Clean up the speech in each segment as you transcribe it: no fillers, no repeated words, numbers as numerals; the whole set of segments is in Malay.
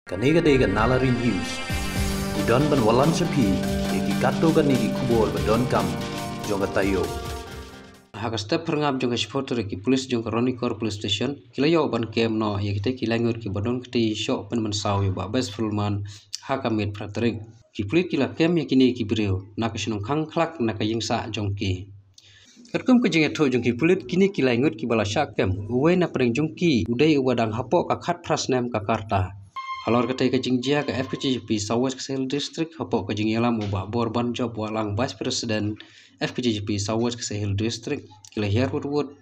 Kanega Nalari News. Udon ban walan sepi, iki kato ganigi kubol badon kam, jonga tayo. Haka step perngap jonga supporter ki police jonga Ronikor police station, kila yo ban kem no ya kita kila ngur ki badon kiti show pen mensaw yo ba best fullman haka mid pratering. Ki police kila kem ya kini ki brio, naka sinong kang klak naka yingsa jongki. Kerkum ke jengat ho jongki pulit kini kila ngut ki bala syakem, uwe na pereng jongki, udai uwadang hapok kakat prasnem kakarta. Halor kata ke jingjia ke FPGP Southwest Kesehel District hapok ke jingyalam ubah borban job walang Vice President FPGP Southwest Kesehel District kila Herwood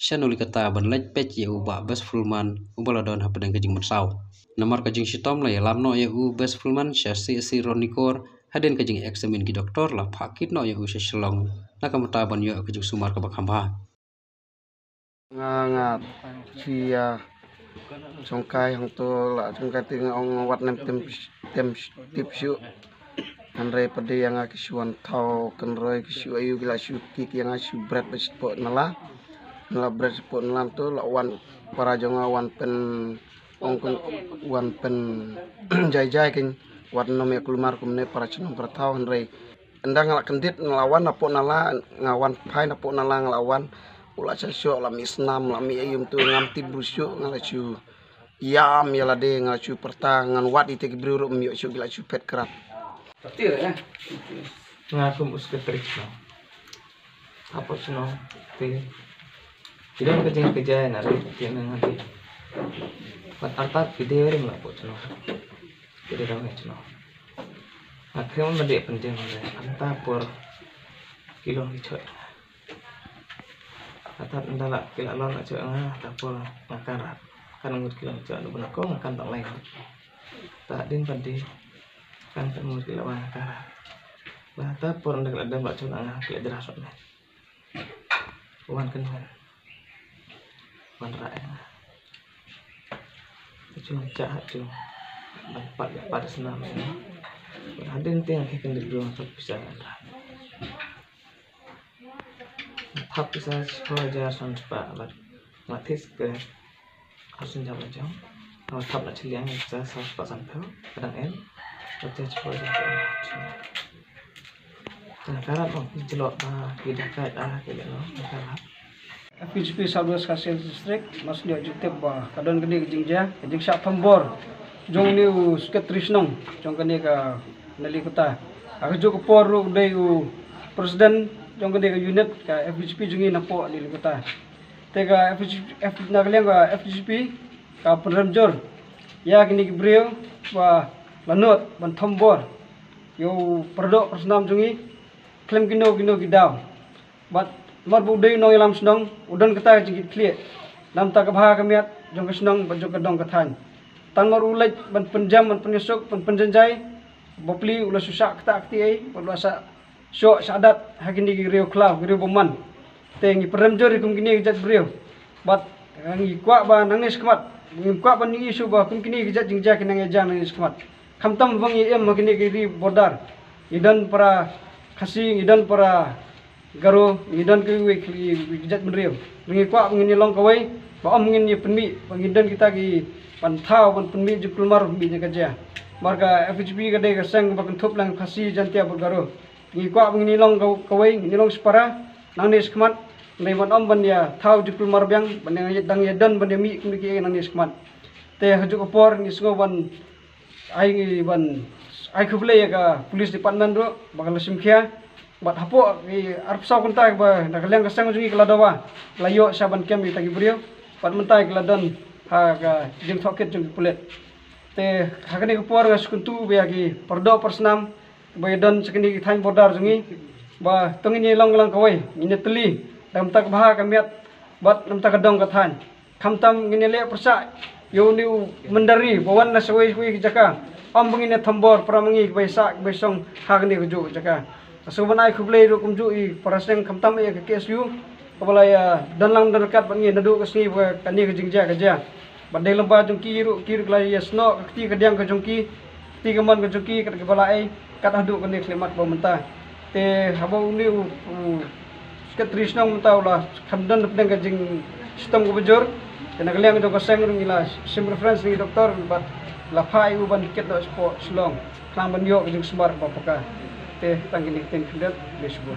Shanuli kata ban lej pech ya ubah best fullman ubala don hapadang ke jing mensaw. Nomor ke jing sitom la ya lamno ya best fullman syasi Ronikor hadin ke jing eksamin ki doktor la pakit no ya selong nakamata ban yo ke jing sumar ke bakhamba. Ngat sia songkai hang to la songkai ting ong wat nem tem tip syu andre pade yang akisuan thau kenroi kisu ayu gila syu ki yang asu bread spot nala bread spot nalam to la wan para jonga wan pen ong wan pen jai kin wat nom ya kulmar kumne para cunong perthau andre endang ngalak kendit ngelawan apo nala ngawan pai apo nala ngelawan ula sasyo la misnam la mi ayum tu ngam tibrusyo ngalacu yam ya lade ngalacu pertangan wat ite gibruru mi yo gila cu pet kerap Betul ya. Ngaku muska terikno. Apa suno te. Tidak kerja nari tiang ngati. Pat artat video ring lah po suno. Jadi ramai suno. Akhirnya mende penting anta por kilo hicoy. Atat ndala kila lon aja tapol makarat kan ngut kila aja nu benako makan tak lain tak din pandi kan ngut kila makarat lah tapol ndak ada mbak cun angah kila derasot ne wan kan wan rae cun jahat cun empat pada senam hadin tiang hikin di dua bisa ada hap bisa sekolah son cepat alat matis ke asin jam jam kalau hap nak ciliang bisa cepat sampai kadang baca cepat jam nah karat oh jelok tidak kait tidak no karat FPGP Southwest Kesehel District mas dia jutep kadon gede jingja jing sak pembor jong ni sket trisnong jong kene ka nali kota aku jog por dei presiden jong gede ka unit ka FPGP jungi napo di kota tega FPGP nagliang ka FPGP ka penremjor ya kini brio wa lanot ban thombor yo perdo persnam jungi klem kino gidaw bat mar budai no ilam snong udan kata jingit clear nam ta ka bha kamiat jong ka snong ban jong ka dong ka than tan mar ulaj ban penjam ban penyusuk ban penjanjai bopli ula susak kata akti ai ulasa syok sadat hakini rio klaw rio boman tengi peremjor kum kini gejat brio bat ngi kwa ba nangis kemat ngi kwa ban ngi isu ba kum kini gejat jingja kinang eja nangis kemat kamtam bang em makini kiri bordar idan para kasing idan para garo idan ki gejat brio ngi kwa ngini long kawai ba om ngini penmi pengidan kita ki pantau ban penmi jukulmar bi jaga marga FHP gade gasang ba kentup lang kasi jantia bergaro ngikwa ngini long kawai ngini long separa nangis kemat naiman om ban ya thau jukul marbyang ban yang dang yadan ban mi kumiki nangis kemat te hajuk opor ni sngo ban ai khuble ya ka police department ro bakal simkhia bat hapo ki arpsa kunta ba nagalang kasang jungi keladawa layo saban kem itagi brio bat mentai keladan ha ka jing thoket jungi pulet te hakani opor ngaskuntu be ki perdo persnam bayadan sekini thain bordar jungi ba tongini long kawai ini teli dam tak bah kamiat bat nam tak dong kathan khamtam ngini le persa yo ni mendari bawan na sawai jaka am bangine thambor pramangi baisa besong hagni guju jaka subanai khublei ru kumju i paraseng khamtam e ke kesu kepala ya dan lang dekat bangi nadu kesni kani ke jingja kerja badai lembah jungki ru kir kelai ya sno kti kediang ke jungki ti keman ke jungki ke kepala ai kat adu kene klemat ba mentah te habau ni sket trisnong mentah ulah khamdan pedang jing sistem ko bejor kena kaliang jong kaseng ngila sim reference ni doktor bat lapai uban ket do sport slong klang ban yo jing smart ba paka te tangini ten khudat besbo